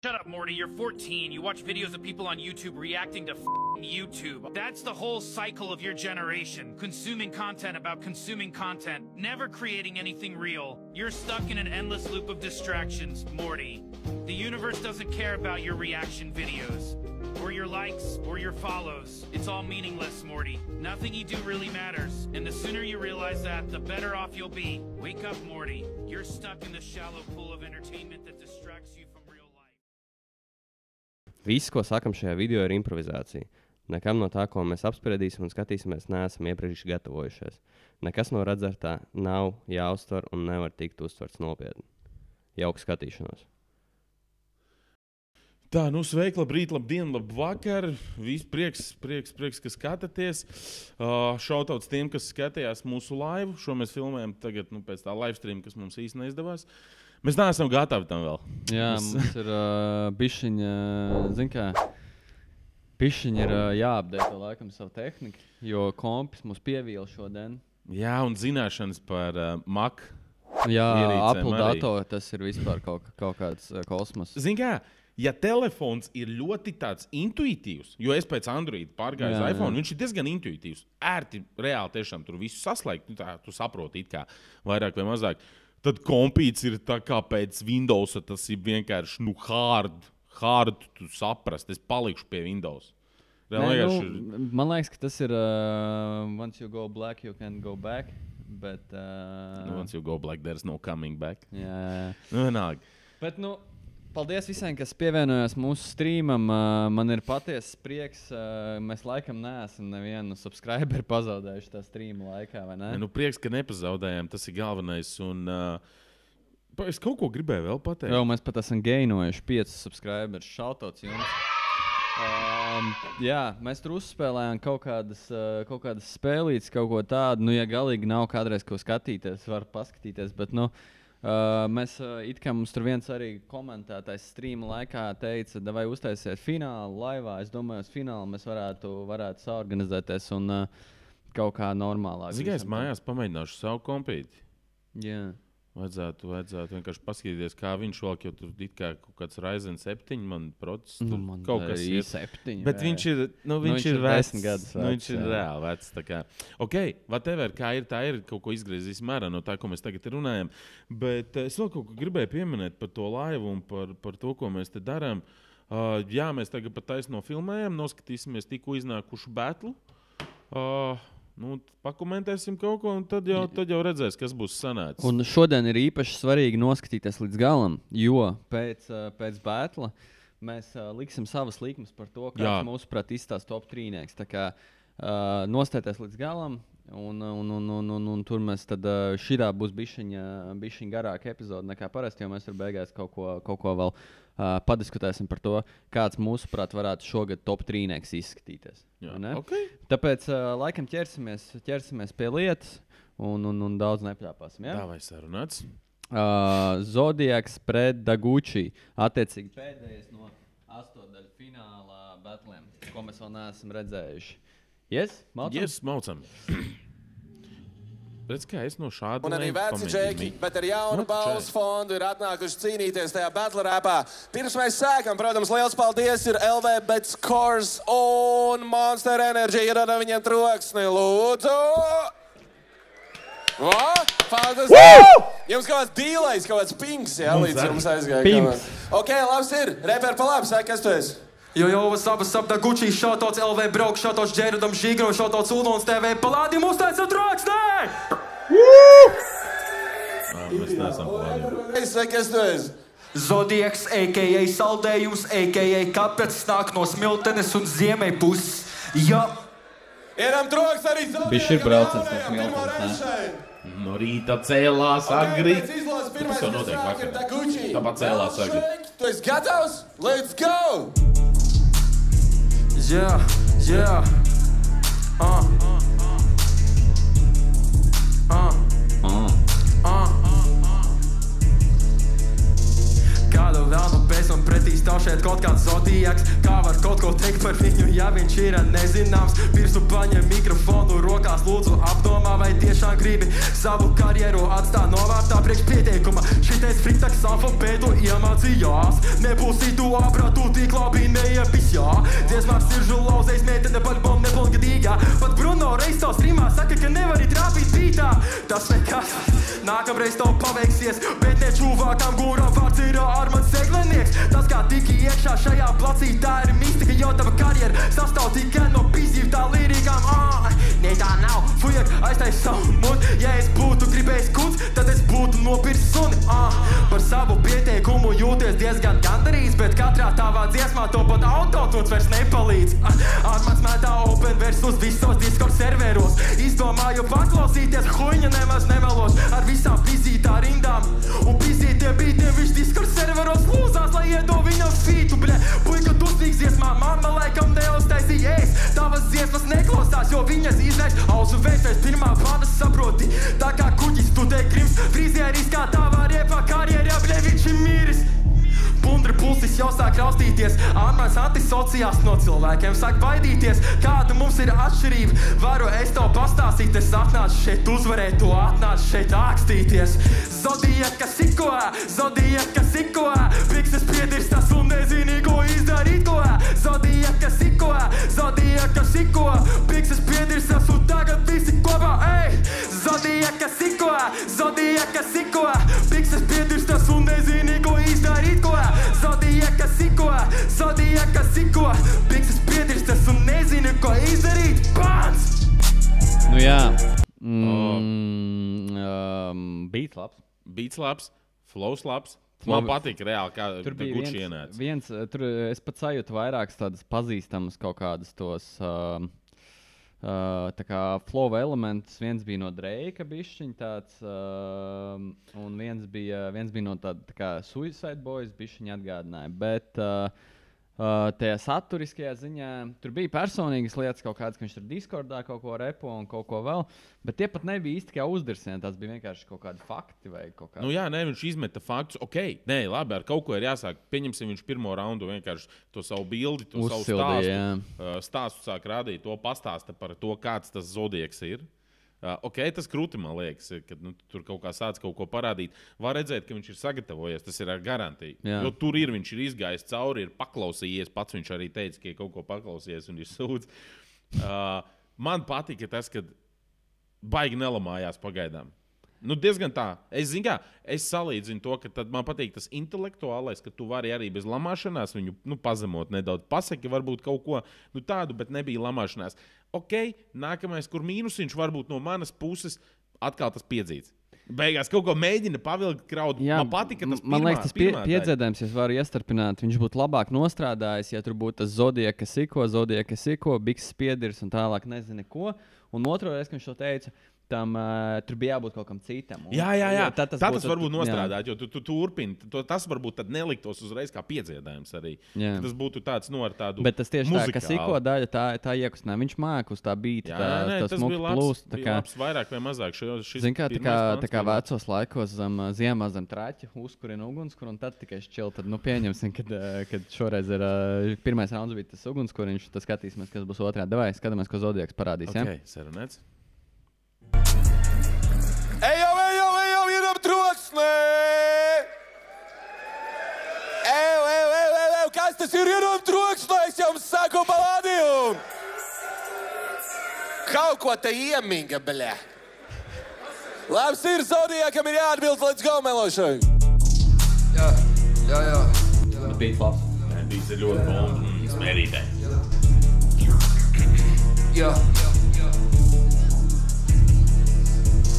Shut up, Morty. You're 14. You watch videos of people on YouTube reacting to YouTube. That's the whole cycle of your generation. Consuming content about consuming content, never creating anything real. You're stuck in an endless loop of distractions, Morty. The universe doesn't care about your reaction videos, or your likes, or your follows. It's all meaningless, Morty. Nothing you do really matters. And the sooner you realize that, the better off you'll be. Wake up, Morty. You're stuck in the shallow pool of entertainment that distracts you from real life. Viss, ko sakam šajā video, ir improvizācija. Nekam no tā, ko mēs apspriedīsim un skatīsimies, neesam iepriekš gatavojušies. Nekas no redzētā nav jāuztver un nevar tikt uztverts nopietni. Jauka skatīšanos. Tā, nu sveiki, labrīt, labdien, labvakar. Viss prieks, ka skatāties. Šautauts tiem, kas skatījās mūsu laivu. Šo mēs filmējam tagad, pēc tā livestream, kas mums īsti neizdevās. Mēs neesam gatavi tam vēl. Jā, mums ir bišķiņa, bišķiņa ir jāapdēto laikam savu tehniku, jo kompis mūs pievīla šodien. Jā, un zināšanas par Mac Jā, ierīcēm Apple arī. datoru, tas ir vispār kaut kāds kosmos. Zini kā, ja telefons ir ļoti tāds intuitīvs, jo es pēc Android pārgāju uz iPhone, viņš ir diezgan intuitīvs, ērti, reāli tiešām tur visu saslēgt, tā, tu saproti it kā vairāk vai mazāk. Tad kompīts ir tā kā pēc Windows, tas ir vienkārši, hard tu saprast, es palikšu pie Windows. Man liekas, ka tas ir once you go black, you can go back, bet... Once you go black, there's no coming back. Jā. Vienalga. Bet, paldies visiem, kas pievienojās mūsu streamam. Man ir patiesas prieks. Mēs laikam neesam nevienu subscriberi pazaudējuši tā streama laikā, vai ne? Prieks, ka nepazaudējām, tas ir galvenais. Un, es kaut ko gribēju vēl pateikt. Jā, mēs pat esam gainojuši 5 subscriberus. Šautauts jums. Jā, mēs tur uzspēlējām kaut kādas spēlītes, kaut ko tādu. Ja galīgi nav kādreiz ko skatīties, var paskatīties, bet, mēs it kā mums tur viens arī komentētais streama laikā teica, vai uztaisiet finālu laivā. Es domāju, uz finālu mēs varētu saorganizēties un kaut kā normālāk. Zini, es mājās pamēģināšu savu kompīti. Jā. Vajadzētu vienkārši paskatīties, kā viņš valk, jo tur it kā kaut kāds Ryzen 7, man process, tur kaut kas ir. 7, bet viņš ir, viņš ir vecs. 10 gadus vecs. Viņš ir reāli vecs, tā kā. Ok, whatever, kā ir, tā ir, kaut ko izgriezīsim ārā no tā, ko mēs tagad runājam. Bet es vēl kaut ko gribēju pieminēt par to laivu un par to, ko mēs te darām. Jā, mēs tagad pat taisno filmējam, noskatīsimies tikko iznākušu batlu. Pakomentēsim kaut ko, un tad jau redzēs, kas būs sanācis. Un šodien ir īpaši svarīgi noskatīties līdz galam, jo pēc batla mēs liksim savas likmes par to, kāds mūsuprāt izstās top 3-nieks. Tā kā nostēties līdz galam, un tur mēs tad šitā būs bišķiņa garāka epizode nekā parasti, jo mēs tur beigās kaut ko vēl padiskutēsim par to, kāds mūsuprāt varētu šogad top 3-nieks izskatīties. Okay. Tāpēc laikam ķersimies pie lietas un daudz nepļāpāsim. Ja? Tā vai sarunāts? Zodiaks pret Daguchi. Attiecīgi pēdējais no 8. fināla batliem, ko mēs vēl neesam redzējuši. Yes, maucam? Yes, maucam. Redz, kā es no šāda un arī veci džeki, bet ar jaunu balvas fondu ir atnākuši cīnīties tajā battle rapā. Pirms mēs sākam, protams, liels paldies ir LV Bet Scores un Monster Energy. Ir ar viņiem troksni, lūdzu! Jums kaut kāds dīlais, kaut kāds pings, jā, līdz jums aizgāja. Ok, labs ir. Reper pa labi, saka, kas tu esi? Jo, what's up, Daguchi, shoutouts LV Brauk, shoutouts Džeridam Žigro, shoutouts Ulons TV, palādi mūs taisa troksnē! Mēs neesam plāni. Saka, kas tu esi? Zodiaks, a.k.a. saldējums, a.k.a. kāpēc nāk no smiltenes un ziemei puses. Jā. Ieram troks arī Zodiakam. Bišķi ir braucens no smiltenes, ne? No rīta cēlās agri. Tas jau notiek vakarā. Tāpat cēlās agri. Tu esi gatavs? Let's go! Yeah. Kāda vēl no pēc un pretīs stāv šeit kaut kāds zodiaks. Kā var kaut ko teikt par viņu, ja viņš ir nezināms? Pirstu paņem mikrofonu rokās, lūdzu apdomā, vai tiešām gribi savu karjeru atstāt novārtā priekš pieteikuma. Šitais friktaks alfabētu iemācījās. Nebūsi tu apratu, tik labi neiepis, jā. Dziesmās siržu lauzējs, meitene paļbom nepilngadīgā. Pat Bruno reiz tavs rimā saka, ka nevari trāpīt bītā. Tas nekas, nākamreiz tev paveiksies, bet ne čūvākām gūrām vārds ir Armands Seglenieks. Tas kā tiki iekšā šajā placī, tā ir mistika, jo tava karjera sastāv tikai no pizdīvtā lirikām. Ne tā nav, fujak, aiztais savu mut. Ja es būtu gribējis kunds, tad es būtu nopirs suni. Par savu pieteikumu jūties diezgan gandarīts, bet katrā tavā dziesmā to pat autotuns vairs nepalīdz. Armands mētā open versus visos Discord serveros. Izdomāju paklausīties, huiņa nemaz nemelos. Ar visām pizītā rindām un pizītiem bītiem viņš Discord serveros lūzās, lai iedo viņam fītu, bļe. Puika dusmīgs dziesmā, mamma laikam neuztaisīja ēs. Tavas dziesmas neklausās, jo viņas izlaiž ausu vērtais pirmā panas saproti. Tā kā kuģis tu te grims, frizieris kā tavā riepā karjerā, bļe, viņš ir miris. Pundri pulsis jau sāk raustīties, Armands antisociāls no cilvēkiem sāk baidīties. Kāda mums ir atšķirība? Varu es tev pastāstīt, es atnācu šeit uzvarēt, tu atnācu šeit ākstīties. Zodiaka sikoā, pikses piedirstas un nezini, ko izdarīt ko. Zodiaka sikoā, pikses piedirstas un tagad visi kopā, ej! Zodiaka sikoā, pikses piedirstas un nezini, ko izdarīt ko. Zodiaka sikoā, pikses piedirstas un nezini, ko izdarīt, pāns! Nu jā, beats labs. Beats labs, flows labs. Man patīk reāli, kā Gucci ienāca. Tur es pat sajūtu vairākas tādas pazīstamas kaut kādas tos tā kā flow elements. Viens bija no Drake'a bišķiņ tāds, un viens bija no tā kā Suicide Boys bišķiņ atgādināja. Bet tajā saturiskajā ziņā tur bija personīgas lietas kaut kādas, ka viņš tur Discordā kaut ko repo un kaut ko vēl, bet tie pat nebija īsti kā uzdarsieni, tas bija vienkārši kaut kādi fakti vai kaut kādi. Nu jā, nē, viņš izmeta faktus, labi, ar kaut ko ir jāsāk, pieņemsim viņš pirmo raundu vienkārši to savu bildi, to savu stāstu sāk rādīt, to pastāsta par to, kāds tas Zodiaks ir. Tas krūti, man liekas, kad tur kaut kā sāc kaut ko parādīt. Var redzēt, ka viņš ir sagatavojies, tas ir ar garantiju. Jā. Jo tur viņš ir izgājis cauri, ir paklausījies, pats viņš arī teica, ka ir kaut ko paklausījies un ir sūdz. Man patika tas, ka baigi nelamājās pagaidām. Diezgan tā. Es salīdzinu to, ka man patīk tas intelektuālais, ka tu vari arī bez lamāšanās viņu pazemot nedaudz. Pasaki varbūt kaut ko tādu, bet nebija lamāšanās. Nākamais, kur mīnusiņš varbūt no manas puses atkal tas piedzīts. Beigās kaut ko mēģina pavilkt kraut. Jā, man patika tas man liekas, tas piedzēdējums, ja es varu iestarpināt, viņš būtu labāk nostrādājis, ja tur būtu tas Zodiaka siko, bikses piedirs un tālāk nezinu ko. Un otro reiz, kad viņš to teica, tam tur bija jābūt kaut kam citam. Jā. Tas varbūt nostrādāt, jo tu turpini. Tas varbūt tad neliktos uzreiz kā piedziedājums arī. Tas būtu tāds ar tādu. Bet tas tieši muzikāli. Tā, ka siko daļa tā iekustinā. Viņš māk uz tā bīta. Tas bija labs. Bija labs vairāk vai mazāk. Zin kā, tā kā vecos laikos ziemā zem traķa uzkurina ugunskura un tad tikai šķil. Tad pieņemsim, kad šoreiz ir pirmais rauns bija tas ugunskuriņš. Tad skatīsimies, kas būs otrā. Davai, skatāmies, ko Zodiaks parādīs. Sarunēts. Ejam, iedam troksnē! Kas tas ir, iedam troksnē? Es jums saku palādījumu! Kaut ko te ieminga, bļa! Labs ir, Zodiakam ir jāatbild, let's go, melošai! Jā. Beats labs. Beats ir ļoti bombi, smērītē. Jā.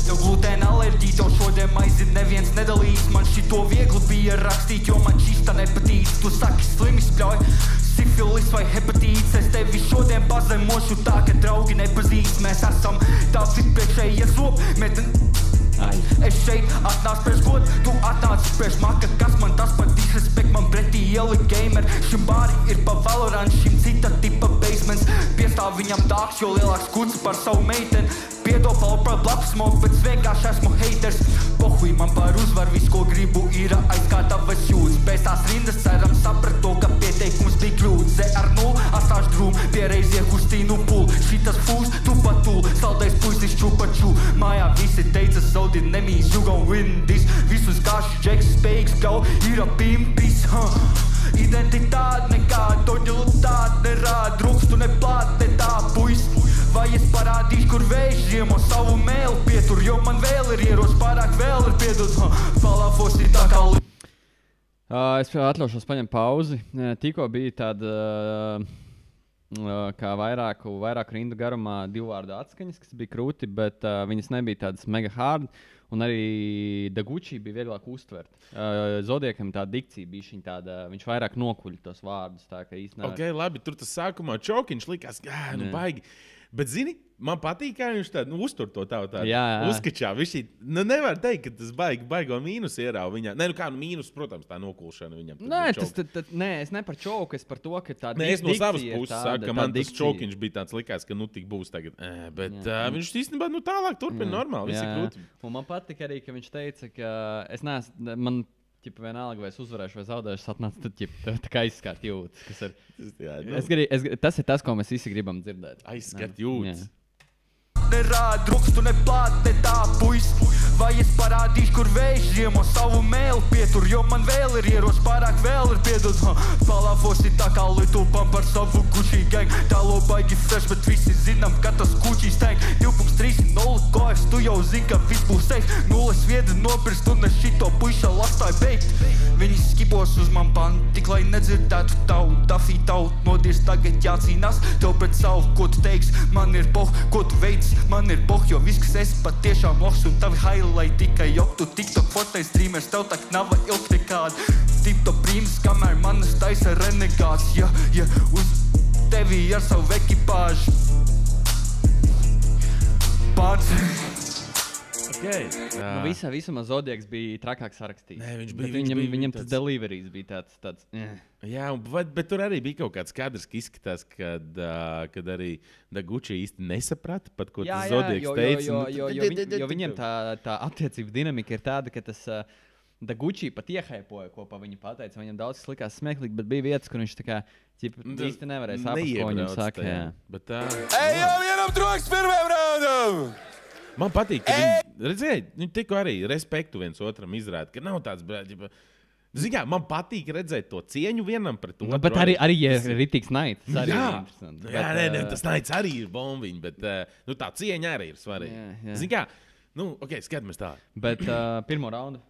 Tev glutēna alerģija, tev šodien maizi neviens nedalīs. Man šito viegli bija rakstīt, jo man šista nepatīk. Tu saki slimi spļauj, sifilis vai hepatīts. Es tevi šodien pazemošu tā, ka draugi nepazīst. Mēs esam tā priekšējie zobmeten. Es šeit atnācu priekš god, tu atnāci priekš maka. Kas man tas par disrespekt, man pretī ielika gamer. Šim bāri ir pa Valorant, šim cita tipa basements. Piestāv viņam dāks, jo lielāks kuts par savu meiteni. Piedod par blapsmoku, bet vienkārši esmu haters. Pohuj man par uzvaru, viss, ko gribu, ir aizkārtavas jūtas. Pēc tās rindas ceram saprat to, ka Pierreizie kustīnu pūl, šitas fūs, tu patūl, saldais puisis čupaču. Mājā visi teica, Saudi nemīs, you gon' win this. Visus gāšu džeks spējīgs, bļau, ir pimpis, Identitāte nekāda, toģilitāte nerāda, rukstu neplāt, ne tā puis. Vai es parādīšu, kur vējš žiemo savu mēli pietur, jo man vēl ir ieros, pārāk vēl ir piedod, falafos ir tā kā Es atļaušos paņemt pauzi. Tikko bija tāda kā vairāku rindu garumā 2 vārdu atskaņas, kas bija krūti, bet viņas nebija tādas mega hard. Un arī Daguči bija vieglāk uztvert. Zodiekam tā dikcija bija tāda, viņš vairāk nokuļ tos vārdus. Tā, ka īstenībā... Ok, labi, tur tas sākumā čokiņš likās, baigi. Bet, zini, man patīk, kā viņš tādu uztur to tādu uzskačā. Viņš nevar teikt, ka tas baigo mīnus ierāva viņā. Nē, mīnus, protams, tā nokulšana viņam. Nē, es ne par čoku, es par to, ka tā dikcija es no savas puses saku, ka man tas čokiņš bija tāds likās, ka tik būs tagad. Bet viņš īstenībā tālāk turpina normāli, visi krūti. Un man patīk arī, ka viņš teica, ka es neesmu, man vienalga, vai es uzvarēšu vai zaudēšu, atnāc tad tā kā aizskart jūtas. Tas ir tas, ko mēs visi gribam dzirdēt. Aizskart jūtas. Nerāda, rukstu neplāt, ne tā puis. Vai es parādīšu, kur vējš žiemo savu mēli pietur, jo man vēl ir ieros, pārāk vēl ir piedod. Falafos ir tā kā litupam par savu Gucci gang. Tālo baigi fresh, bet visi zinām, ka tas Gucci stank. 2.3 0 kojas, tu jau zini, ka viss būs safe. 0 viedi nopirst un es šito puiša lastāju beigt. Viņi skipos uz man panti, tik lai nedzirdētu tavu dafī tavu. Nodies tagad jācīnās tev pret savu, ko tu teiks. Man ir boh, ko tu veids, man ir boh, jo viss, kas esi patiešām loks un tavi highlight tikai jok. Tu TikTok fotais streamers, tev tak nav ilgt nekāda. Tipto prīmas, kamēr manas taisa renegāts. Ja, uz tevi ar savu ekipāžu. Okay. Visumā Zodiaks bija trakāk sarakstīts. Nē, viņam tas deliveries bija tāds. Jā, bet tur arī bija kaut kāds kadrs, ka izskatās, kad arī Daguči īsti nesaprata, pat ko tas Zodiaks teica. Jo viņiem tā attiecība dinamika ir tāda, ka tas Daguči pat iehaipoja, ko pa viņu pateica. Viņam daudz kas likās smieklīgi, bet bija vietas, kur viņš tā kā īsti nevarēja saprast, ko viņam saka. Ej, jau vienam troks pirmajam raundam! Man patīk, ka viņi tikko arī respektu viens otram izrāda, ka nav tāds brāļ. Zini, man patīk redzēt to cieņu vienam pret otru. Bet arī ir ritīgs naids. Jā, tas naids arī ir bombiņi, bet tā cieņa arī ir svarīga. Zini, ok, skatāmies tā. Bet pirmo raundu?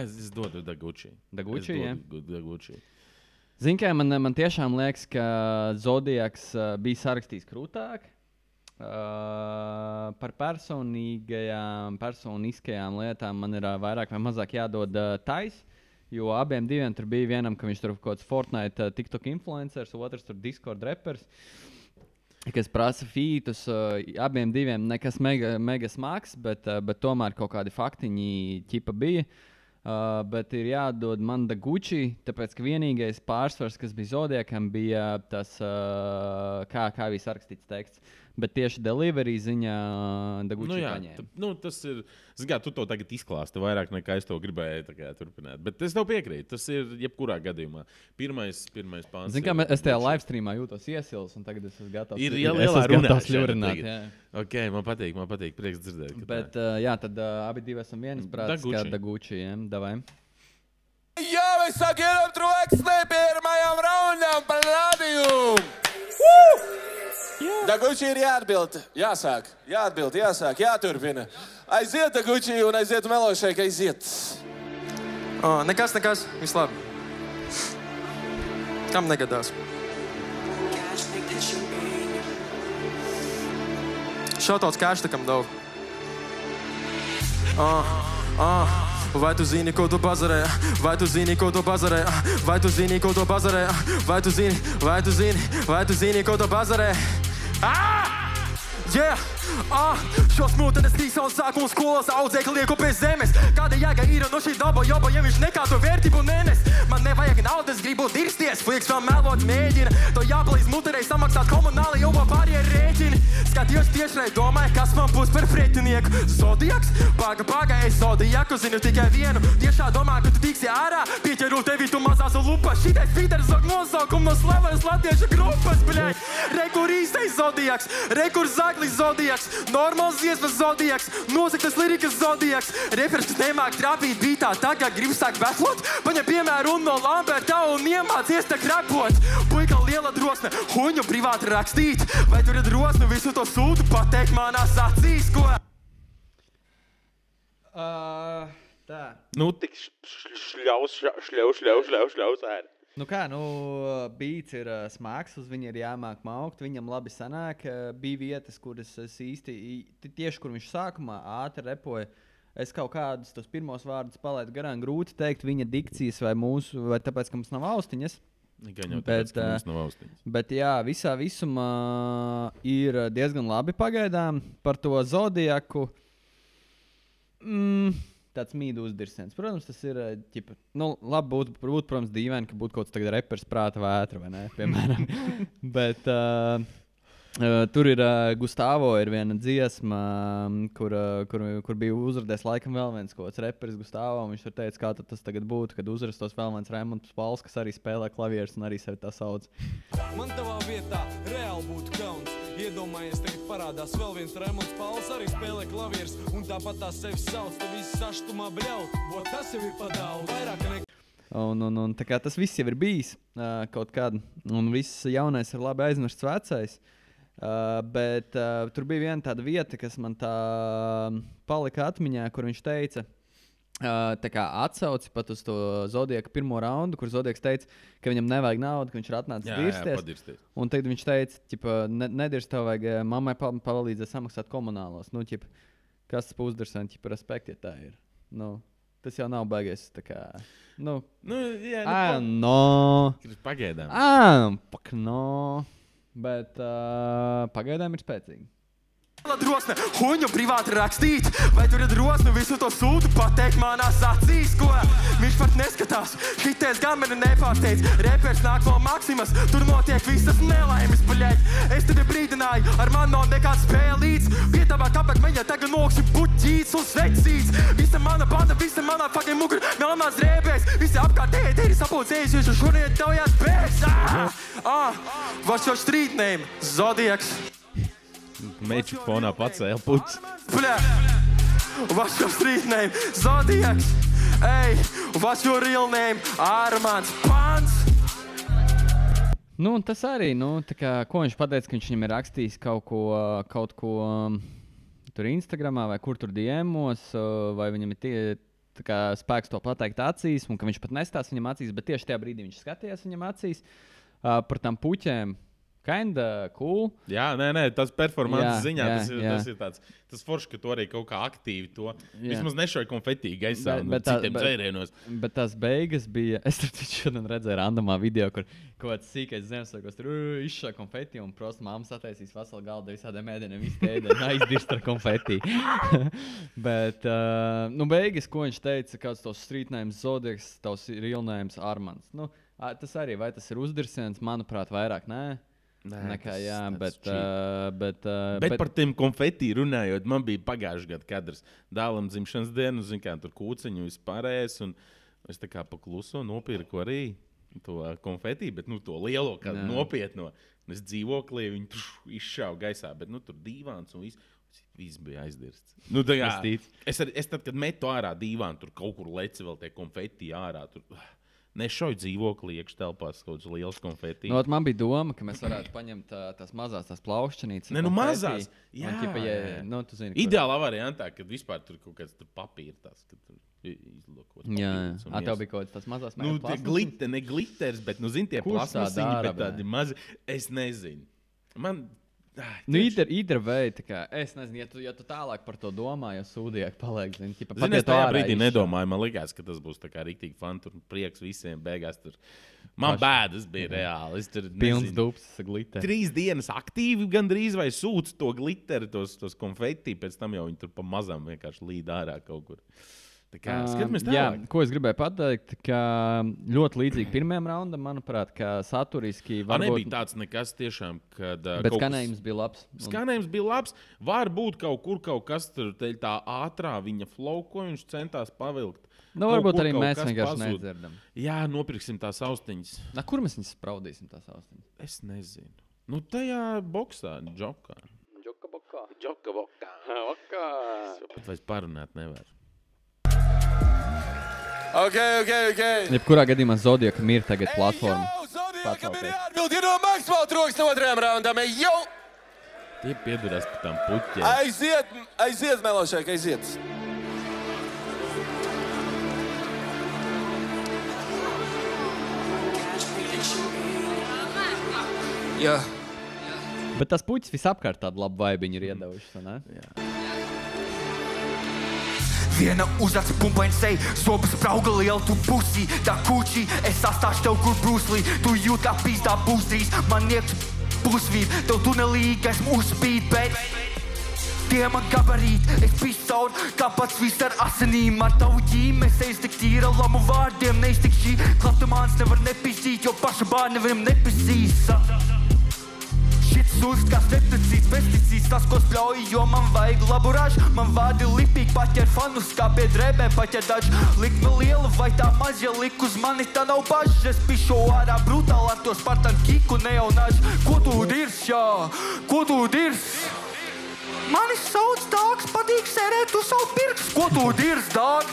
Es dodu Daguči. Daguči, jā? Daguči. Zini, kā man tiešām liekas, ka Zodiaks bija sarakstījis krūtāk. Par personiskajām lietām man ir vairāk vai mazāk jādod tais, jo abiem diviem tur bija vienam, ka viņš tur kaut kāds Fortnite TikTok influencers, otrs tur Discord rappers, kas prasa featus. Abiem diviem nekas mega smags, bet tomēr kaut kādi faktiņi ķipa bija. Bet ir jādod man Daguči, tāpēc, ka vienīgais pārsvars, kas bija Zodiakam, bija tas, kā bija sarakstīts teksts. Bet tieši delivery ziņā Daguči paņēma. Tas ir, zini, tu to tagad izklāsti vairāk nekā es to gribēju turpināt. Bet es tev piekrītu, tas ir jebkurā gadījumā. Pirmais pāns. Zini, kā es tajā live streamā jūtos iesils, un tagad es esmu gatavs. Ir lielā runāt. Ok, man patīk, prieks dzirdēt. Bet tad abi divi esam vienas prātas, kā Daguči, davai. Jā, mēs sākam troksni pirmajam raundam par rādījumu. Daguči ir jāatbild, jāsāk, jāturpina. Aiziet, Daguči, un aiziet Melošai, ka aiziet. Nekas, viss labi. Kam negadās? Šautauts Kāštakam daudz. Vai tu zini, ko tu bazarē? Vai tu zini, ko tu bazarē? Vai tu zini, ko tu bazarē? Vai tu zini, ko tu bazarē? Šos mūtenes tīksauns sākums skolas audzēkli lieku pie zemes. Kāda jēga ir no šī daba, joba, ja viņš nekādu vērtību nenes? Man nevajag naudas, gribu dirsties, flieks vēl melot mēģina. To jāplīz muterei samaksāt komunāli, joba pārie rēķini. Skatījos tiešrai, domāju, kas man būs par pretinieku. Zodiaks? Paga, es Zodiaku zinu tikai vienu. Tiešā domā, ka tu tiksi ārā, pieķeru tevi tu mazās lupas. Šitais Pīters zog nosaukumu no slavenas latviešu grupas, bļaļ. Rekur īstais Zodiaks, rekur zaglis Zodiaks, normāls dziesmas Zodiaks, nozaktas lirikas Zodiaks. Referis, kas nemāk trāpīt bītā, tagad grib sāk veslot, paņem piemēru un no Lamberta un iemācies tā krapot. Puika liela drosme, huņu privāti rakstīt, vai tur ir drosme visu to sūtu pateikt manās acīs, ko? Tā. Nu, tik šļaus ēr. Nu kā, beats ir smags, uz viņu ir jāmāk maukt, viņam labi sanāk. Bija vietas, kuras es īsti, tieši kur viņš sākumā ātri repoja, es kaut kādus tos pirmos vārdus palaidu garām, grūti teikt viņa dikcijas vai mūsu, vai tāpēc, ka mums nav austiņas. Gan jau tāpēc, ka mums nav austiņas. Bet jā, visā visumā ir diezgan labi pagaidām par to Zodiaku. Tāds mīdu uzdirsiens. Protams, tas ir, ķipa, labi būtu, protams, dīvaini, ka būtu kaut kas tagad repers prāta vētra, vai ne, piemēram. Bet tur ir Gustavo, ir viena dziesma, kur bija uzrādījis laikam vēl viens kaut kāds reperis Gustavo, un viņš tur teica, kā tas tagad būtu, kad uzrastos vēl viens Raimonds Pals, kas arī spēlē klavierus un arī sevi tā sauc. Man tavā vietā reāli būtu kauns. Iedomājies, tagad parādās vēl viens Raimonds Pals, arī spēlē klavierus, un tāpat tā sevi sauc, te viss saštumā bļaut. Ot, tas jau ir padaudz. Vairāk nekā. Un tā kā tas viss jau ir bijis kaut kādu, un viss jaunais ir labi aizmirsts vecais. Bet tur bija viena tāda vieta, kas man tā palika atmiņā, kur viņš teica, tā kā atsauci pat uz to Zodiaka pirmo raundu, kur Zodiaks teica, ka viņam nevajag naudu, ka viņš ir atnācis dirsties. Un tad viņš teica, ķipa, nedirst tev vajag mammai palīdzēt samaksāt komunālos. Nu, ķipa, kas tas pusdirsēn, ķipa, respekt, ja tā ir. Nu, tas jau nav baigies, tā kā, Pagaidām. Bet pagaidām ir spēcīgi. Drosme, huņu privāti rakstīt, vai tur ir drosme visu to sūtu pateikt manās acīs, ko? Viņš pat neskatās, šitais gan mani nepārsteidz. Repers nāk no Maksimas, tur notiek visas nelaimes, bļaļ. Es tevi brīdināju, ar man nav nekāds spēlīts. Vietamā kāpēc man tagad nokši buķīts un svecīts. Visa mana banda, visa manā fucking mugur, melnās rēbēs. Visi apkārtēji, te ir sapulcējušies, un šodien taujās bēs. What's your street name? Zodiaks. Meču fonā pacēla puķis. What's your street name? Zodiaks. Ej, what's your real name? Armands Pants. Nu, un tas arī, tā kā, ko viņš pateica, ka viņš viņam ir rakstījis kaut ko tur Instagramā vai kur tur DMos, vai viņam ir tā kā spēks to pateikt acīs, un ka viņš pat nestās viņam acīs, bet tieši tajā brīdī viņš skatījās viņam acīs par tām puķēm. Kinda cool. Jā, nē, tas performances ziņā, tas ir tāds, tas forši, ka tu arī kaut kā aktīvi to, vismaz nešauj konfetī gaisā un citiem dzērienos. Bet tās beigas bija, es tur šodien redzēju randomā video, kur kaut kāds sīkais Ziemassvētkos tur izšauj konfetī un prosti māmas attaisīs veselu galdu visādiem ēdieniem, visi ēdieni aizdirst ar konfetī. Bet, beigas, ko viņš teica, kāds tavs street names Zodiaks, tavs real names Armands. Tas arī, vai tas ir uzdirsiens, manuprāt, vairāk, nē? Nekā, jā, bet par tiem konfetī runājot, man bija pagājuši gadu kadrs dēlam dzimšanas dienu, zin kā, tur kūceņu vispārējais, un es tā kā pakluso nopirku arī to konfetī, bet, to lielo, kādu nopietno. Es dzīvoklī, viņi izšauja gaisā, bet, tur dīvāns un viss bija aizdirsts. Es tad, kad metu ārā dīvānu, tur kaut kur leci vēl tie konfetī ārā, tur... Nešauj dzīvoklī, iekštelpās kaut kāds liels konfetī. Man bija doma, ka mēs varētu paņemt tās mazās plaušķenītes. Mazās? Jā. Tu zini, ideālā variantā, kad vispār tur kaut kāds papīra tās, kad tur izlokot papīrus. Jā, tev bija kaut kāds tās mazās plasmas? Ne glitters, bet, zini, tie plasmasiņi, bet tādi mazi. Es nezinu. Either way, es nezinu, ja tu tālāk par to domā, ja sūdījāk paliek, zini, es tajā brīdī nedomāju, man likās, ka tas būs tā kā riktīgi fun, tur prieks visiem, beigās tur. Man bēdas bija reāli. Pilns dubs glitteri. 3 dienas aktīvi gandrīz vai sūc to glitteri, tos konfeti, pēc tam jau viņi tur pa mazam vienkārši līd ārā kaut kur. Tā kā skatāmies Jā, tālāk. ko es gribēju pateikt, ka ļoti līdzīgi pirmajam raundam, manuprāt, ka saturiski varbūt... Nebija tāds nekas tiešām, kad... Bet skanējums bija labs. Skanējums bija labs. Varbūt kaut kas tur tā ātrā viņa flow, ko viņš centās pavilkt. Nu, varbūt arī mēs vienkārši nedzirdam. Jā, nopirksim tās austiņas. Kur mēs viņus spraudīsim, tās austiņas? Es nezinu. Nu, tajā boksā, džokā. Džoka bokā. Bet vairs parunāt nevar. Ok. Jebkurā gadījumā Zodiaka mir tagad platforma. Zodiakam ir jāatbild, iedod maksimāli troksni otrajam raundam. Jau! Tie piedurās par tām puķiem. Aiziet, Melošēk, aiziet. Jā. Bet tas puķis visapkārt tādu labu vaibiņu ir iedevušas, ne? Jā. Viena uzac pumpaini sej, sopas sprauga liela tu pusī. Tā kučī, es sastāšu tev kur Bruslī. Tu jūt kā pīstā būstrīs, man iekš pusvīd. Tev tunelīgi esmu uzspīd, bet tie man gabarīt. Es pīst caur, kā pats viss ar asinīm. Ar tavu ģīmes, es tik tīra lamu vārdiem. Neiztik šī, klaptamāns nevar nepistīt, jo paša bār nevaram nepistīs. Šits uzst kā septicīts, pesticīts, tas, ko spļauj, jo man vajag labu ražu. Man vārdi lipīgi, paķer fanus, kā pie drēbēm paķer dažu. Likme liela vai tā maz, ja lik uz mani, tā nav bažas. Es pišu ārā brutāli ar to Spartan kiku, ne jau nažu. Ko tu dirs, jā? Ko tu dirs? Mani sauc dāks, patīk sērēt tu savu pirks. Ko tu dirs, dāk?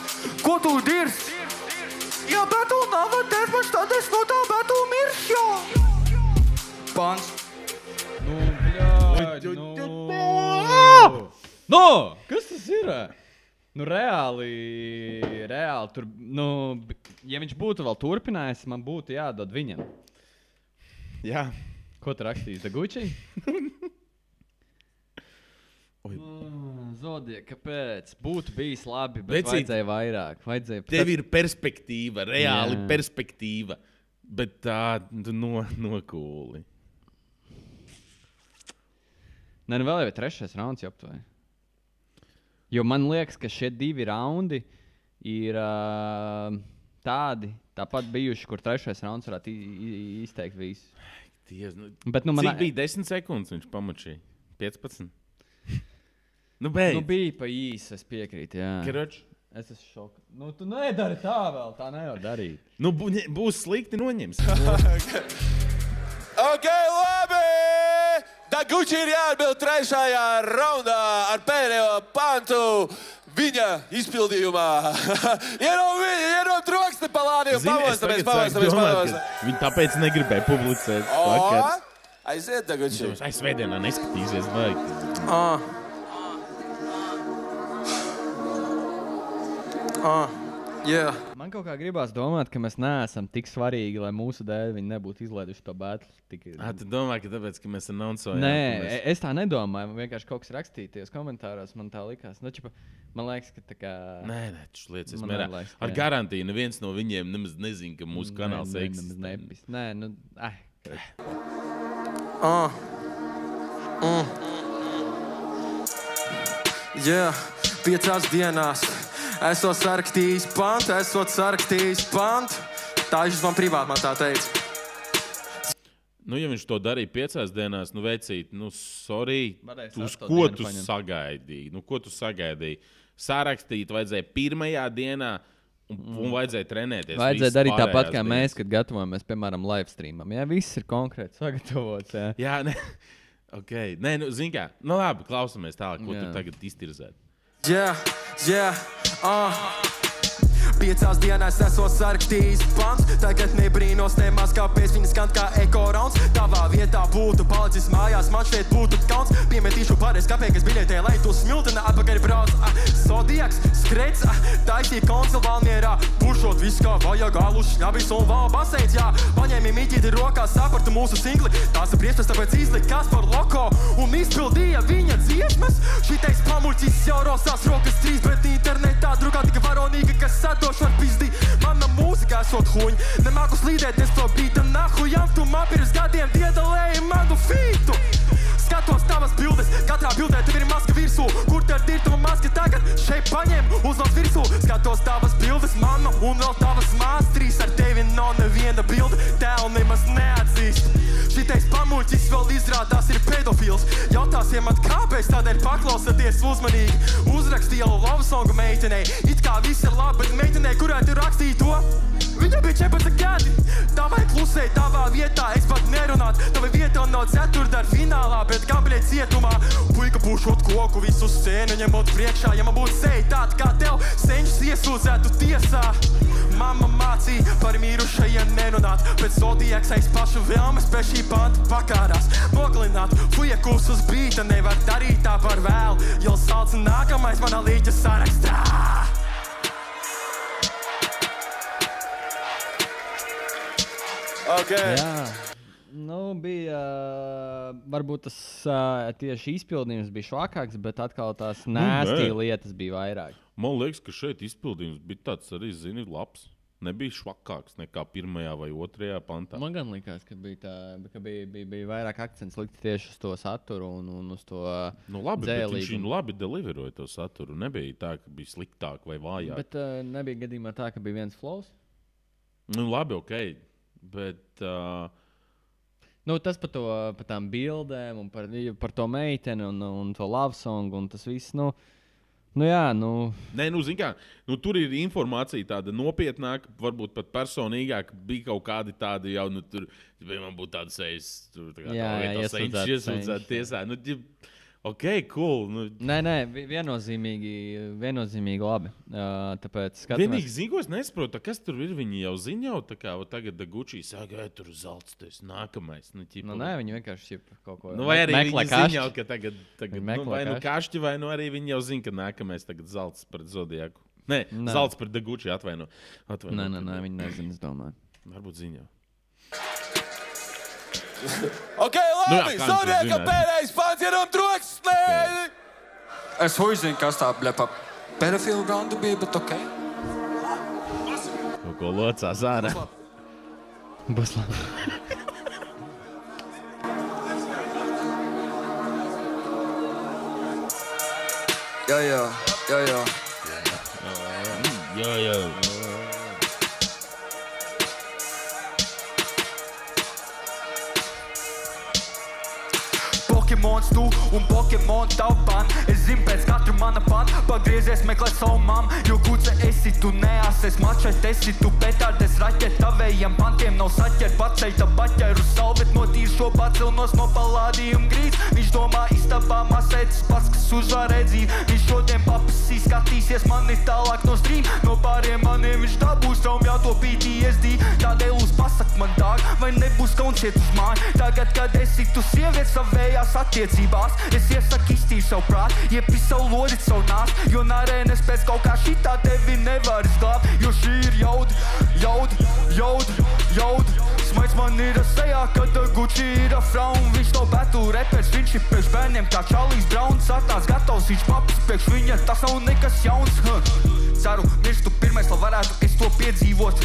Ko tu dirs? Ja betu nav derbaš, tad es no tā betu mirš, jā. Pants. Kas tas ir? Reāli tur, ja viņš būtu vēl turpinājis, man būtu jādod viņam. Jā. Ko tu rakstīs, Daguči? Zodija, kāpēc? Būtu bijis labi, bet vajadzēja vairāk. Tev ir perspektīva, reāli perspektīva, bet tā nokūli. Nē, vēl jau ir trešais rauns aptuveni. Jo man liekas, ka šie divi raundi ir tāpat bijuši, kur trešais rauns varētu izteikt visu. Bet, cik bija 10 sekundes viņš pamačīja? 15? Beidz. Bija pa īsi, es piekrītu, jā. Keroč? Es esmu šokā. Tu nedari tā vēl, tā nevar darīt. Būs slikti noņems. Ok, labi! Daguči ir jāatbild trešajā raundā ar pēdējo pantu viņa izpildījumā. Ierom troksni palādījumu, pamostam. Viņi tāpēc negribēja publicēt. Aiziet, Daguči. Svētdienā neskatīsies, vajag. Yeah. Man kaut kā gribās domāt, ka mēs neesam tik svarīgi, lai mūsu dēļ viņi nebūtu izlaiduši to battle. Tu domā, ka tāpēc, ka mēs announcējam? Nē, es tā nedomāju. Vienkārši kaut kas rakstīties komentāros, man tā likās. Man liekas, ka tā kā... Nē, tas liekas mērā. Ar garantiju neviens no viņiem nemaz nezin, ka mūsu kanāls eksistē. Yeah, 5 dienās. Esot sarakstījis pantu. Tā viņš man privāti man tā teica. Ja viņš to darīja 5 dienās, vecīt, sorry, uz ko tu sagaidīji? Ko tu sagaidīji? Sarakstīt vajadzēja 1. dienā un vajadzēja trenēties. Vajadzēja darīt tāpat, kā mēs, kad gatavojamies, piemēram, live streamam. Jā, viss ir konkrēti sagatavots. Jā, ne. Ok. Nē, zini kā. Labi, klausamies tālāk, ko tu tagad iztirzēt. Yeah. 5 dienās esot sarakstījis pants. Tagad nebrīnos nemaz, kāpēc viņi skan kā ekorauns. Tavā vietā būtu palicis mājās, man šeit būtu kauns. Piemetīšu pārējais kāpēkas biļetē, lai tu smiltena atpakaļ brauc. Zodiaks, skrets, taisīja konsili Valmierā. Pušot viss kā vajag, alus, šņabis un val baseins, jā. Paņēmi miķīti rokās, sapartu mūsu singli. Tās priestas tāpēc izlikas par loko un izpildīja viņa dziesmas. Šitais pamuļķis jau rosās rokas 3, bet internetā drukā tika varonīga, kas sadoš var pizdī. Mana mūzika esot huņ, nemāku slīdēt, es to bīta nahujam. Tu man pirms gadiem diedalēji manu fītu. Skatos tavas bildes, katrā bildē tev ir maska virsū. Kur tev ir tava maska tagad? Šeit paņem, uzlauc virsū. visu, skatos tavas bildes, mamma, un vēl tavas mās, 3 ar tevi nav neviena bilde, tēl nemaz neatzīst. Šitais pamuļķis vēl izrādās ir pedofils. Jautāsim man kāpēc, tādēļ paklausaties uzmanīgi. Uzrakstīja love songu meitenei, it kā viss ir labi, bet meitenei, kurai tu rakstīji to? Viņa bija 14 gadi, tavai klusēji tavā vietā, es pat nerunāt. Tava vieta nav ceturtdar finālā, bet Gabriē cietumā. Puika pušot koku visu scēnu, ņemot priekšā, ja man būtu seja tāda kā tev, senčus iesūdzētu tiesā. Mamma mācīja par mīrušajiem nerunāt, bet Zodiaks aiz pašu vēlmes pēc šī panta pakārās. Noglināt, fujekus uz bīta, nevar darīt tā par vēlu, jo salds nākamais manā līķa sarakstā. Okay. Jā, nu bija, varbūt tas tieši izpildījums bija švakāks, bet atkal tās nēstī lietas bija vairāk. Man liekas, ka šeit izpildījums bija tāds arī, zini, labs. Nebija švakāks nekā 1. vai 2. pantā. Man gan likās, ka bija vairāk akcents likt tieši uz to saturu un uz to labi, dzēlību. Bet viņš labi deliveroja to saturu. Nebija tā, ka bija sliktāk vai vājāk. Bet nebija gadījumā tā, ka bija viens flows? Nu, labi, ok. Bet tas par tām bildēm un par to meiteni un to love song un tas viss, jā. Nē, zini kā, tur ir informācija tāda nopietnāka, varbūt pat personīgāka, bija kaut kādi tādi jau, tur, man būtu tāda sejas, tur, iesūdzēt tiesā. Ok, cool. Nē, viennozīmīgi labi. Tāpēc skatāmies. Vienīgi zinu, ko es nesaprotu, kas tur ir. Viņi jau zina jau, tā kā tagad Gucci saka, tur zelts, tas nākamais. Nē, viņi vienkārši kaut ko vai arī viņi zina jau, ka tagad vai kašķi, vai arī viņi jau zina, ka nākamais tagad zelts pret Zodiaku. Nē, zelts pret Gucci atvaino. Nē, viņi nezina, es domāju. Varbūt zina jau. Ok, labi, Zodiaka pēdējais pants ir troksnē! Es uzzinu, kas tā blepa pedofilu randu bija, bet ok. Kaut ko locās ārā. Būs labi. Jā. Pokemons tu un Pokemon tavu pan. Es zinu pēc katru mana pan. Pagriezies meklē savu mam, jo guce esi tu neāsies mačet esi tu petardes raķet. Tavējiem pantiem nav saķert, paceļta baķeru savu, bet notīr šo pacelnos no palādījuma grīz. Viņš domā istabā masētas pats, kas uzvarē dzīvi. Viņš šodien papasī skatīsies mani tālāk no stream. No pāriem maniem viņš dabūs traumjā to PTSD. Tādēļ uz pasak man dārg, vai nebūs kauns iet uz māju. Tagad, kad esi tu sieviet savējās attiecībās, es iesaku iztīri savu prāt, iepi savu lodit savu nās, jo narēnes pēc kaut kā šitā tevi nevar izglābt, jo šī ir jauda. Smaids man ir sejā, kad Gucci ir frau, un viņš nav battle repers, viņš ir priekš bērniem kā Charlies Browns, atnāc gatavs, viņš papas priekš viņa, tas nav nekas jauns. Ceru, mirstu pirmais, lai varētu es to piedzīvot,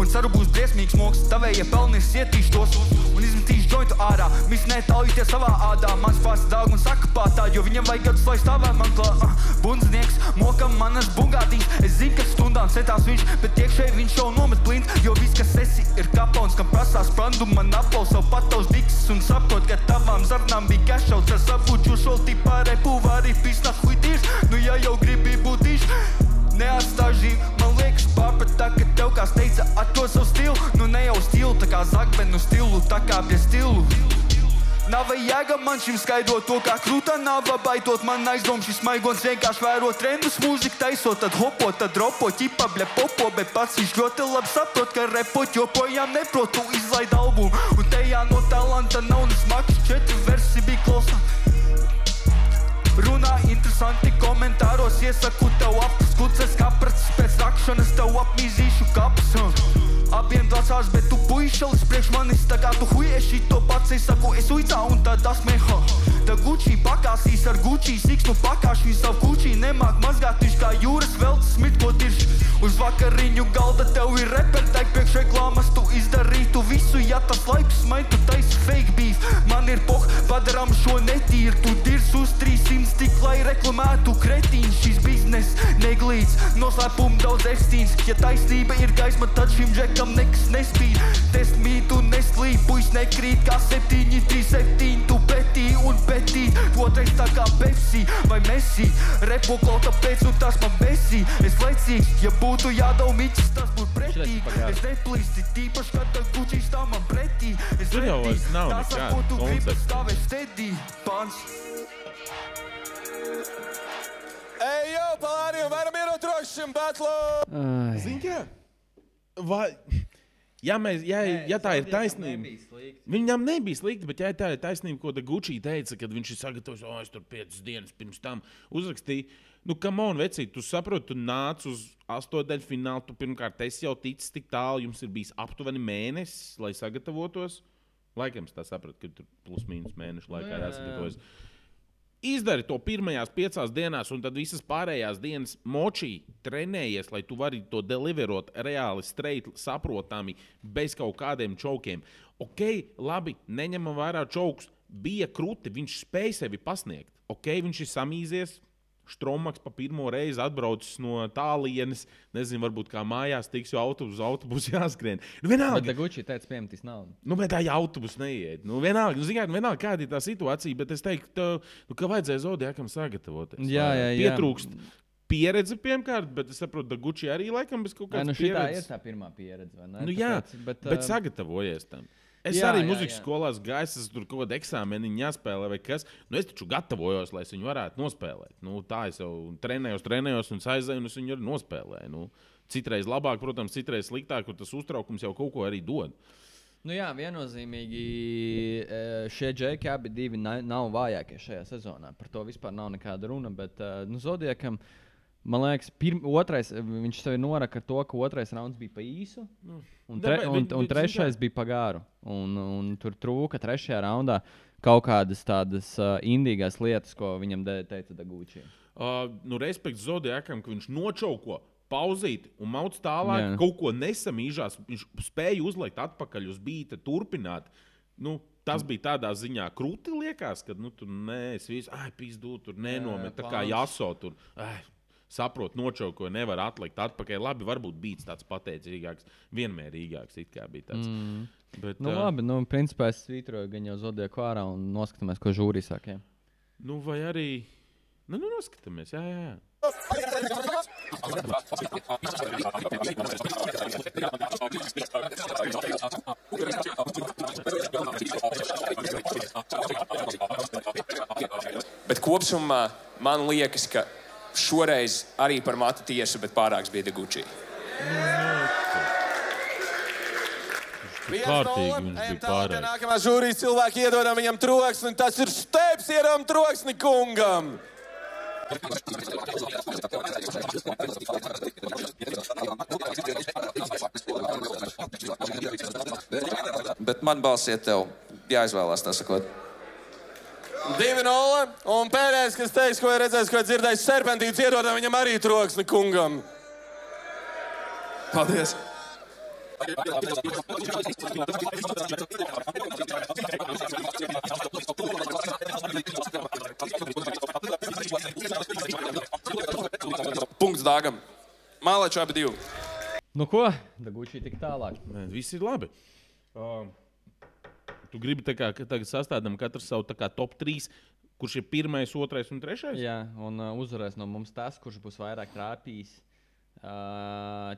un ceru būs briesmīgs moks, tavējie pelnis ietīš tos, un izmetīš jointu ārā, mis netālīties savā ādā, mans pārsts daug un saka pātā, jo viņam vajag gadus, lai stāvē man klā. Bundznieks, mokam manas bugātīs, es zinu, ka stundām setās viņš, bet iekšēji viņš jau nomet blind, jo viss, kas esi, ir kapauns, kam prasās prandu, man aplaus savu patavs diksis, un saprot, ka tavām zarnām bija kašauts, ar savu džušol tipā repu vari pisnāt huitīrs, nu ja jau gribi būtīš. Neatstāj žīm, man liekas pārpratā, ka tev kāds teica atko savu stilu, nu ne jau stilu, tā kā Zagbenu stilu, tā kā pie stilu. Nav jēga man šim skaidrot to, kā krūtā nav baitot, man aizdom šis maigons vienkārši vēro trendus, mūziku taisot, tad hopo, tad dropo, ķipa, ble popo, bet pats viņš ļoti labi saprot, ka repot joprojām neprot, tu izlaid albumu, un tajā no talanta nav nesmaks, 4 versi bija klausām. Runā interesanti komentāros, iesaku tev apskuces kaprats, pēc rakšanas tev apmīzīšu kaps. Abiem dācās, bet tu puišalis priekš manis, tā kā tu huieši to pats, es saku, es uicā un tad asmeha. Da Gucci pakāsīs ar Gucci, siks nu pakāšu viņu savu kučī, nemāk mazgāt viņš kā jūras veltes smit, ko dirš. Uz vakariņu galda tev ir repertaik priekš reklāmas, tu izdarītu visu, ja tas laiks main, tu taisi fake beef. Man ir poh, padaram šo netīru, tu dirs uz 300 tik, lai reklamētu kretīņš, šis biznes, ne neglīts. Noslēpumu daudz estīns. Ja taisnība ir gaisma, tad šim džekam nekas nespīd. Test mīt un neslīd, puiš nekrīt kā 7, 3, 7. Tu betī un betī, otrais tā kā Pepsi vai Messi. Repo kaut kāpēc un tas man besī. Es lecīgs, ja būtu jādau miķis, tas būtu pretīgi. Es neplīsti, tīpaši, kad tas bučīs tā man pretī. Es Tur jau vairs nav nekāda koncepta. Stāvēs steady, pants. Ej, jau, Palāriju, varam ierotroši šim batlu! Zini, kā? Vai... Ja tā ir taisnība, viņam nebija slikti, bet ja tā ir taisnība, ko Gucci teica, kad viņš ir sagatavojis, es tur 5 dienas pirms tam uzrakstīju, come on, vecīt, tu saproti, tu nāc uz 8-daļfinālu, tu pirmkārt esi jau ticis tik tālu, jums ir bijis aptuveni mēnesis, lai sagatavotos. Laikam es tā sapratu, ka tur plus mīnus mēnešu laikā jāsagatavojas. Izdari to pirmajās 5 dienās, un tad visas pārējās dienas močī trenējies, lai tu vari to deliverot reāli, straight, saprotami, bez kaut kādiem čaukiem. Ok, labi, neņemam vērā čaukus, bija kruti, viņš spēja sevi pasniegt. Ok, viņš ir samīzies, Štromaks pa pirmo reizi atbraucis no tālienes, nezinu, varbūt kā mājās tiks, jo autobusu jāskrien. Vienalga. Bet Gucci teica, piemetīs naudu. Bet tā jau autobus neiet. Vienalga, kāda ir tā situācija, bet es teiktu, ka vajadzēja Zodiakam sagatavoties. Jā. Pietrūkst pieredze pirmkārt, bet es saprotu, Gucci arī laikam bez kaut kādas pieredzes. Šitā ir tā pirmā pieredze, vai ne? Bet sagatavojies tam. Es arī muzikas skolās gāju, es tur kaut kādu eksāmenu jāspēlē vai kas. Es taču gatavojos, lai es viņu varētu nospēlēt. Tā es jau trenējos un aizēju, un es viņu arī nospēlēju. Citreiz labāk, protams, citreiz sliktāk, kur tas uztraukums jau kaut ko arī dod. Viennozīmīgi šie džeki abi divi nav vājākie šajā sezonā. Par to vispār nav nekāda runa, bet Zodiakam, man liekas, viņš sevi noraka ar to, ka otrais rauns bija pa īsu, un trešais bija pa garu. Un tur trūka trešajā raundā kaut kādas tādas indīgās lietas, ko viņam teica Gucci. Respekts Zodiakam, ka viņš nočauko pauzīt un mauc tālāk, kaut ko nesamīžās. Viņš spēja uzlikt atpakaļ uz bīta, turpināt. Tas bija tādā ziņā krūti liekas, ka tur es visu, pizdu, tur nenomet, tā kā jāso tur. Saprot, nočaukoju, nevar atlikt atpakaļ. Labi, varbūt bijis tāds pateicīgāks, vienmērīgāks, it kā bija tāds. Bet, labi, principā es svītroju gan jau Zodiaku ārā un noskatāmies, ko žūrī saka. Vai arī, noskatāmies, jā. Bet kopsumā man liekas, ka šoreiz arī par matu tiesu, bet pārāks bija Gucci. Kārtīgi viņš bija pārāks. Nākamā žūrijas cilvēki iedodam viņam troksni, tas ir Steps, iedodam troksni kungam. Bet man balsiet tev, jāizvēlās tā sakot. 2-0, un pēdējais, kas teiks, ko ir redzējis, ko ir dzirdējis serpentīts, iedodam viņam arī troksni kungam. Paldies! Punkts Dāgam. Māleču abi divi. Ko? Gucci tik tālāk. Viss ir labi. Tu gribi tagad sastādām katru savu top 3, kurš ir 1, 2 un 3? Jā, un uzvarēs no mums tas, kurš būs vairāk trāpījis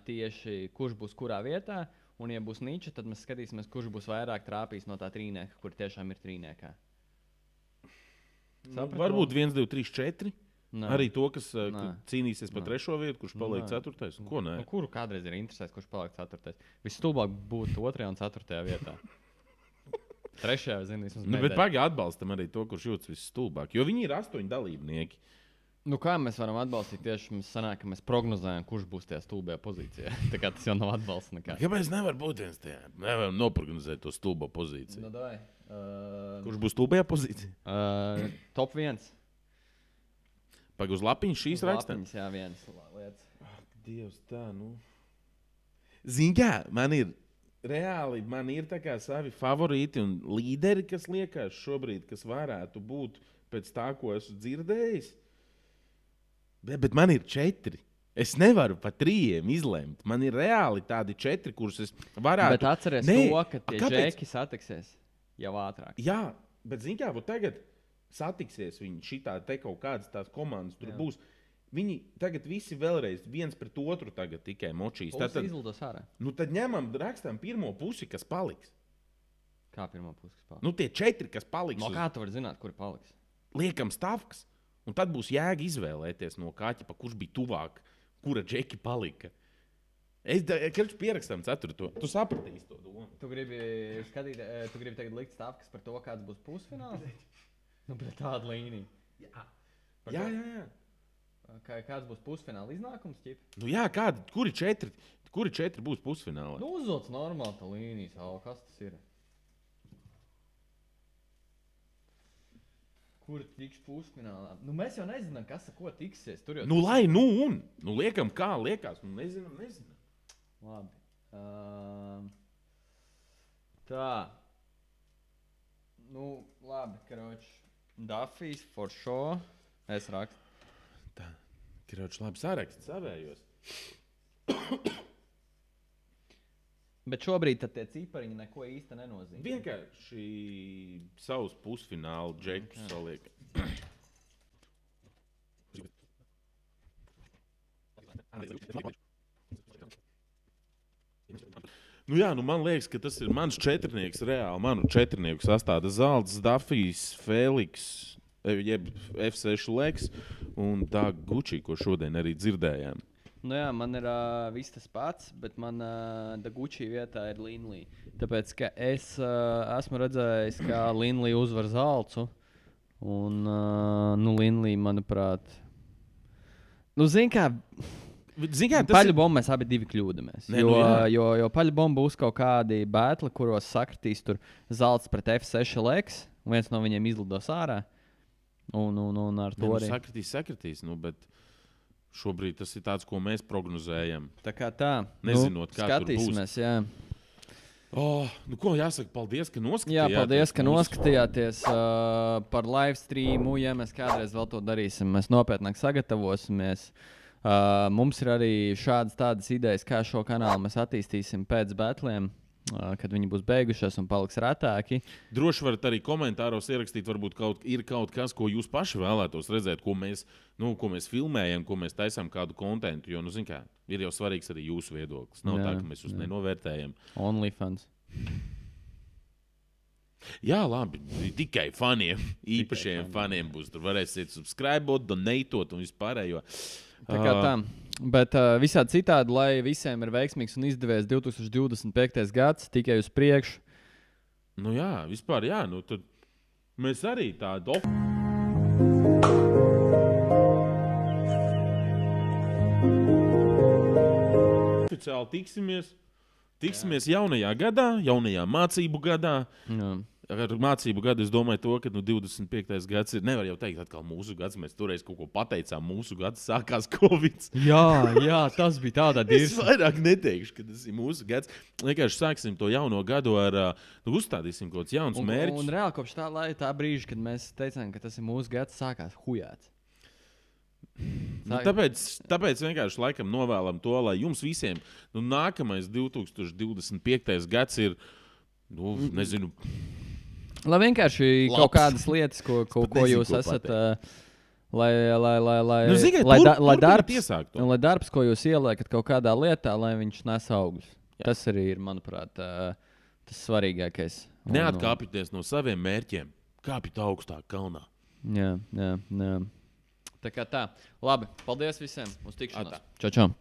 tieši, kurš būs kurā vietā. Un, ja būs Niča, tad mēs skatīsimies, kurš būs vairāk trāpījis no tā trīnieka, kur tiešām ir trīniekā. Varbūt 1, 2, 3, 4. Arī to, kas cīnīsies par 3. vietu, kurš paliek 4. Ko nē? Kuru kādreiz ir interesēs, kurš paliek 4. Visstulbāk būtu 2. un 4. vietā. 3. zinu, vismaz mēdē. Bet pagaidi atbalstam arī to, kurš jūtas visstulbāk, jo viņi ir 8 dalībnieki. Kā mēs varam atbalstīt? Tieši mums sanāk, ka mēs prognozējam, kurš būs tajā stulbajā pozīcijā. Tā kā tas jau nav atbalsts nekā. Kāpēc nevar būt viens tajā? Nevaram noprognozēt to stulbo pozīciju. Kurš būs stulbajā pozīcijā? Top 1. Pag uz lapiņas šīs rakstām? Jā, viens lietas. Dievs, tā, Zini kā, man ir tā kā savi favorīti un līderi, kas liekas šobrīd, kas varētu būt pēc tā, ko esmu dzirdējis. Bet man ir 4. Es nevaru pa 3 izlemt. Man ir reāli tādi 4, kurus es varētu... Bet atceries to, ka tie džeki satiksies jau ātrāk. Jā, bet zini kā, tagad satiksies viņi šitā te kaut kādas tās komandas tur būs. Viņi tagad visi vēlreiz viens pret otru tagad tikai močīs. Pusi izlidos ārā. Nu tad rakstam pirmo pusi, kas paliks. Kā pirmo pusi, kas paliks? Nu tie 4, kas paliks. No kā tu vari zināt, kuri paliks? Liekam stavkas. Un tad būs jēga izvēlēties no kaķa, pa kurš bija tuvāk, kura džeki palika. Es pierakstām 4. Tu sapratīsi to domu. Tu gribi tagad likt stavkas par to, kāds būs pusfināls? Nu, pret tādu līniju. Jā. Kāds būs pusfināla iznākums, ķip? Nu jā, kuri 4 būs pusfinālā? Nu, uzvelc normāli tā līnija, kas tas ir? Kur tiks pusfinālā? Nu, mēs jau nezinām, kas ar ko tiksies. Tur jau Nu, liekam, kā liekas. Nu, nezinām. Labi. Tā. Nu, labi, karoči. Duffy's for sure. Es rakstu. Tā. Karoči, labi sarakst savējos. Bet šobrīd tad tie cipariņi neko īsti nenozīmē. Vienkārši savus pusfinālu džekus saliek. Nu jā, man liekas, ka tas ir mans 4-nieks reāli. Manu 4-nieku sastāda Zalds, Dafijs, Feliks, jeb F6 Leks un tā Gucci, ko šodien arī dzirdējām. Nu jā, man ir viss tas pats, bet man Gucci vietā ir Linley. Tāpēc, ka es esmu redzējis, kā Linley uzvar Zalcu. Un Linley, manuprāt, zin kā... Paļu bombu mēs abi divi kļūdamies. Jo paļu bombu būs kaut kādi bētli, kuros sakritīs tur Zalts pret F6 Leks, un viens no viņiem izlidos ārā. Un ar to arī. Sakritīs, bet šobrīd tas ir tāds, ko mēs prognozējam. Tā kā tā. Nezinot, kā skatīsimies, tur būs. Jā. Ko jāsaka, paldies, ka noskatījāties. Jā, paldies, ka noskatījāties par live streamu. Ja mēs kādreiz vēl to darīsim, mēs nopietnāk sagatavosimies. Mums ir arī šādas tādas idejas, kā šo kanālu mēs attīstīsim pēc betliem, kad viņi būs beigušies un paliks retāki. Droši varat arī komentāros ierakstīt, varbūt ir kaut kas, ko jūs paši vēlētos redzēt, ko mēs filmējam, ko mēs taisām kādu kontentu, jo, zin kā, ir jau svarīgs arī jūsu viedoklis. Nav tā, ka mēs jūs nenovērtējam. OnlyFans. Jā, labi, tikai faniem, īpašiem faniem būs. Tur varēsiet subscribot, donatot un vispārējo. Tā kā tā. Bet visādi citādi, lai visiem ir veiksmīgs un izdevies 2025. gads, tikai uz priekšu. Nu jā, vispār jā. Nu tad mēs arī tādu oficiāli tiksimies jaunajā gadā, jaunajā mācību gadā. Jā. Ar mācību gadu es domāju to, ka 25. gads ir, nevar jau teikt atkal mūsu gads, mēs toreiz kaut ko pateicām, mūsu gads sākās Covid. Jā, tas bija tādā Es vairāk neteikšu, ka tas ir mūsu gads. Vienkārši sāksim to jauno gadu ar, uzstādīsim kaut kāds jauns mērķus. Un reāli kopš tā brīža, kad mēs teicām, ka tas ir mūsu gads, sākās hujāts. Tāpēc vienkārši laikam novēlam to, lai jums visiem nākamais 2025. gads ir, nezinu... Lai vienkārši kaut kādas lietas, ko jūs esat, lai darbs, ko jūs ieliekat kaut kādā lietā, lai viņš nes augļus. Tas arī ir, manuprāt, tas svarīgākais. Neatkāpieties no saviem mērķiem. Kāpjat augstāk kalnā. Jā. Tā kā tā. Labi, paldies visiem. Uz tikšanos. Čau.